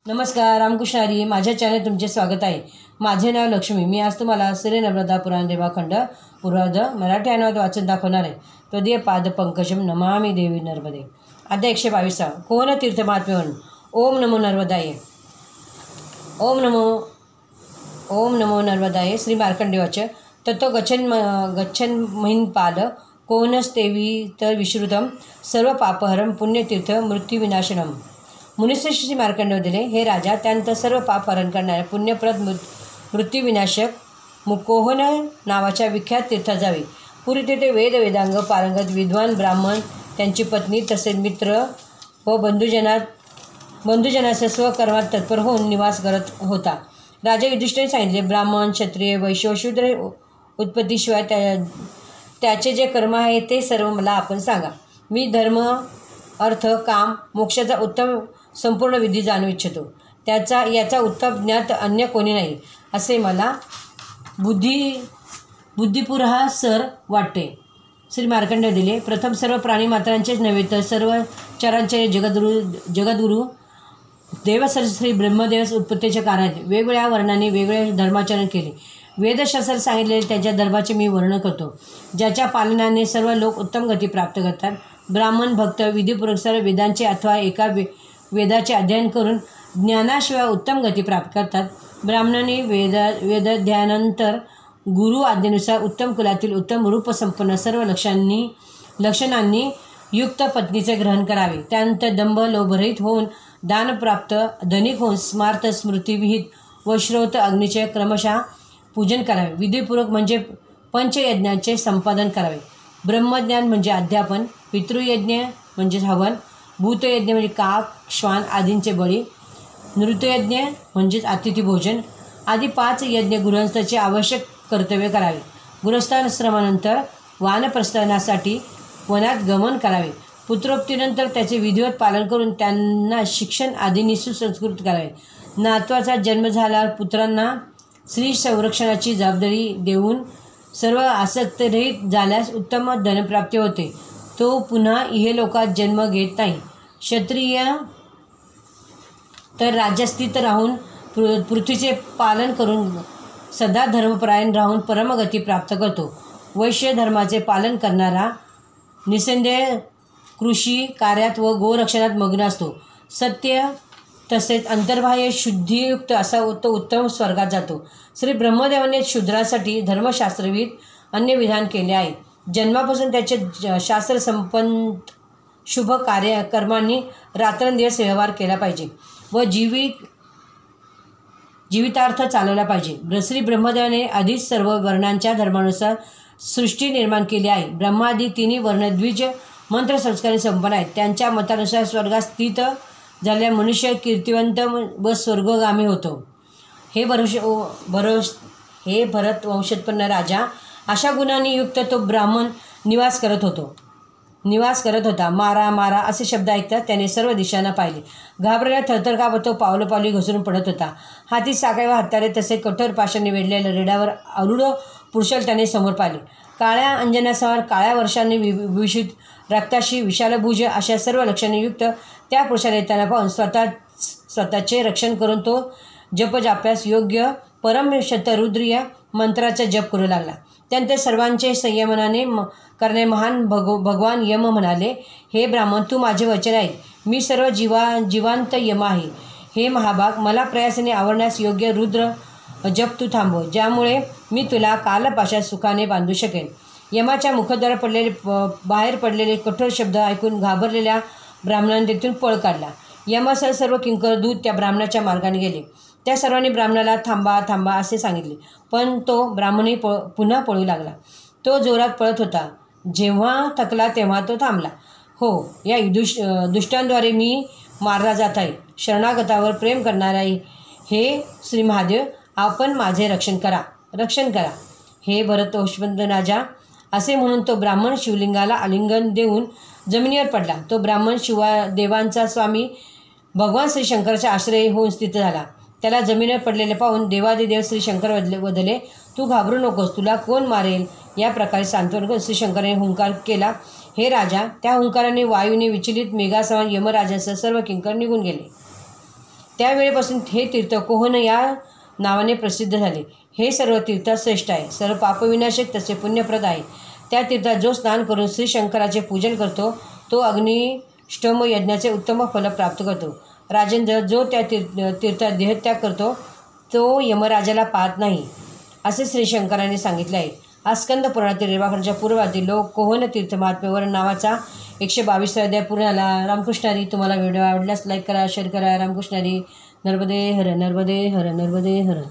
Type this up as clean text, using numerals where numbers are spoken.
नमस्कार, रामकृष्ण हरी. माझ्या चॅनल तुमचे स्वागत आहे. माझे नाव लक्ष्मी. मी आज तुम्हाला श्री नर्मदा पुराण देवाखंड पूर्वार्ध मराठी अनुवाद वाचून दाखवणार आहे. तदीय पाद पंकजम नमामि देवी नर्मदे. अध्याय 122. कोण तीर्थमात्म्यवन. ओम नमो नर्मदाय. ओम नमो नर्मदाय. श्री मार्कंडेयवाच. ततो गच्छन् महिन्पाद कोनस्तेवी तर विश्रुतम सर्व पापहरम पुण्यतीर्थ मृत्युविनाशनम. मुनिश्रेष्ठ श्री मार्कंडेय दिले, हे राजा, त्यानंतर सर्व पाप हरण करणाऱ्या पुण्यप्रद मृत्यूविनाशक मुकोहन नावाच्या विख्यात तीर्थात जावे. पूर्वी तेथे वेदांग पारंगत विद्वान ब्राह्मण, त्यांची पत्नी तसेच मित्र व बंधुजनाच्या स्वकर्मात तत्पर होऊन निवास करत होता. राजा युधिष्ठिराने सांगितले, ब्राह्मण, क्षत्रिय, वैश्य, शूद्र उत्पत्तीशिवाय त्याचे जे कर्म आहे ते सर्व मला आपण सांगा. मी धर्म, अर्थ, काम, मोक्षाचा उत्तम संपूर्ण विधी जाणू इच्छितो. याचा उत्तम ज्ञात अन्य कोणी नाही असे मला बुद्धिपुरःसर वाटते. श्री मार्कंडेय दिले, प्रथम सर्व प्राणीमात्रांचेच नव्हे तर सर्व चरांचे जगद्गुरु देवश्री ब्रह्मदेव उत्पत्तीच्या कार्यात वेगवेगळ्या वर्णांनी वेगवेगळे धर्माचरण केले. वेदशास्त्रात सांगितलेले त्याच्या धर्माचे मी वर्णन करतो, ज्याच्या पालनाने सर्व लोक उत्तम गती प्राप्त करतात. ब्राह्मण भक्त विधीपूर्वक सर्व वेदांचे अथवा एका वेदाचे अध्ययन करून ज्ञानाशिवाय उत्तम गती प्राप्त करतात. ब्राह्मणांनी वेदाध्ययनानंतर गुरु आज्ञेनुसार उत्तम कुलातील उत्तम रूपसंपन्न सर्व लक्षणांनी युक्त पत्नीचे ग्रहण करावे. त्यानंतर दंभ लोभरहित होऊन दानप्राप्त धनिक होऊन स्मार्त स्मृतिविहित व श्रोत अग्नीचे क्रमशः पूजन करावे. विधीपूर्वक म्हणजे पंचयज्ञांचे संपादन करावे. ब्रह्मज्ञान म्हणजे अध्यापन, पितृयज्ञ म्हणजे हवन, भूतयज्ञ म्हणजे काक, श्वान आदींचे बळी, नृत्ययज्ञ म्हणजेच अतिथी भोजन आदी 5 यज्ञ गृहस्थाचे आवश्यक कर्तव्य करावे. गृहस्थाश्रमानंतर वानप्रस्थानासाठी वनात गमन करावे. पुत्रोक्तीनंतर त्याचे विधिवत पालन करून त्यांना शिक्षण आदींनी सुसंस्कृत करावे. नातवाचा जन्म झाल्यावर पुत्रांना स्त्री संरक्षणाची जबाबदारी देऊन सर्व आसक्तरहित झाल्यास उत्तम धनप्राप्ती होते. तो पुन्हा इहलोकात जन्म घेत नाही. क्षत्रिय तर राज्यस्थित राहून पृथ्वीचे पालन करून सदा धर्मपरायण राहून परमगती प्राप्त करतो. वैश्य धर्माचे पालन करणारा निसंदेह कृषी कार्यात व गोरक्षणात मग्न असतो. सत्य तसेच अंतर्बाह्य शुद्धीयुक्त असा तो उत्तम स्वर्गात जातो. श्री ब्रह्मदेवाने शूद्रासाठी धर्मशास्त्रविध अन्य विधान केले आहे. जन्मापासून त्याचे शास्त्र संपन्न शुभ कर्मांनी रात्रंदिवस व्यवहार केला पाहिजे व जीवितार्थ चालवला पाहिजे. श्री ब्रह्मदेवाने आधीच सर्व वर्णांच्या धर्मानुसार सृष्टी निर्माण केली आहे. ब्रह्मादी 3 वर्ण द्विज मंत्र संस्काराने संपन्न आहेत. त्यांच्या मतानुसार स्वर्गात स्थित झालेला मनुष्य कीर्तिवंत व स्वर्गगामी होतो. हे भरत वंशोत्पन्न राजा, अशा गुणांनी युक्त तो ब्राह्मण निवास करत होता. मारा मारा असे शब्द ऐकतात त्याने सर्व दिशांना पाहिले. घाबरलेला थरथर कापत तो पावलोपावली घसरून पडत होता. हाती साखळी व हत्यारे तसे कठोर पाशाने वेढलेल्या रेड्यावर आरूढ पुरुषाला त्याने समोर पाहिले. काळ्या अंजनासमोर काळ्या वर्षांनी विभूषित रक्ताशी विशालभुज अशा सर्व लक्षणे युक्त त्या पुरुषाला येताना पाहून स्वतःचे रक्षण करून तो जपजाप्यास योग्य परम शतरुद्रीय मंत्राचा जप करू लागला. त्यानंतर सर्वांचे संयमनाने करणे महान भगवान यम म्हणाले, हे ब्राह्मण, तू माझे वचन आहे. मी सर्व जीवांत यम आहे. हे महाभाग, मला प्रयासाने आवडण्यास योग्य रुद्र जप तू थांबव, ज्यामुळे मी तुला कालपाशात सुखाने बांधू शकेन. यमाच्या मुखद्वारा बाहेर पडलेले कठोर शब्द ऐकून घाबरलेल्या ब्राह्मणाने तेथून पळ काढला. यमासह सर्व किंकर दूत त्या ब्राह्मणाच्या मार्गाने गेले. त्या सर्वांनी ब्राह्मणाला थांबा थांबा असे सांगितले, पण तो ब्राह्मणही पुन्हा पळू लागला. तो जोरात पळत होता. जेव्हा थकला तेव्हा तो थांबला. हो, या दुष्टांद्वारे मी मारला जात आहे. शरणागतावर प्रेम करणारा हे श्री महादेव, आपण माझे रक्षण करा. हे भरत वंशोत्पन्न राजा, असे म्हणून तो ब्राह्मण शिवलिंगाला आलिंगन देऊन जमिनीवर पडला. तो ब्राह्मण देवांचा स्वामी भगवान श्री शंकराचा आश्रय होऊन स्थित झाला. त्याला जमिनीवर पडलेले पाहून देवादिदेव श्री शंकर वदले, तू घाबरू नकोस, तुला कोण मारेल. या प्रकारे सांत्वन करून श्री शंकराने हुंकार केला. हे राजा, त्या हुंकाराने वायूने विचलित मेघासमान यमराजासह सर्व किंकर निघून गेले. त्यावेळेपासून हे तीर्थ कोहन या नावाने प्रसिद्ध झाले. हे सर्व तीर्थ श्रेष्ठ आहे, सर्व पापविनाशक तसे पुण्यप्रद आहे. त्या तीर्थात जो स्नान करून श्री शंकराचे पूजन करतो तो अग्निष्टोम यज्ञाचे उत्तम फल प्राप्त करतो. राजेंद्र, जो त्या तीर्थात देहत्याग करतो तो यमराजाला पाहत नाही, असे श्री शंकरांनी सांगितले आहे. हा स्कंद पुराणातील रेवाखंडाच्या पूर्वातील कोहन तीर्थ महात्म्यावर नावाचा 122 अध्याय पूर्ण झाला. रामकृष्ण हरी. तुम्हाला व्हिडिओ आवडल्यास लाईक करा, शेअर करा. रामकृष्ण हरी. नर्मदे हर, नर्मदे हर, नर्मदे हर.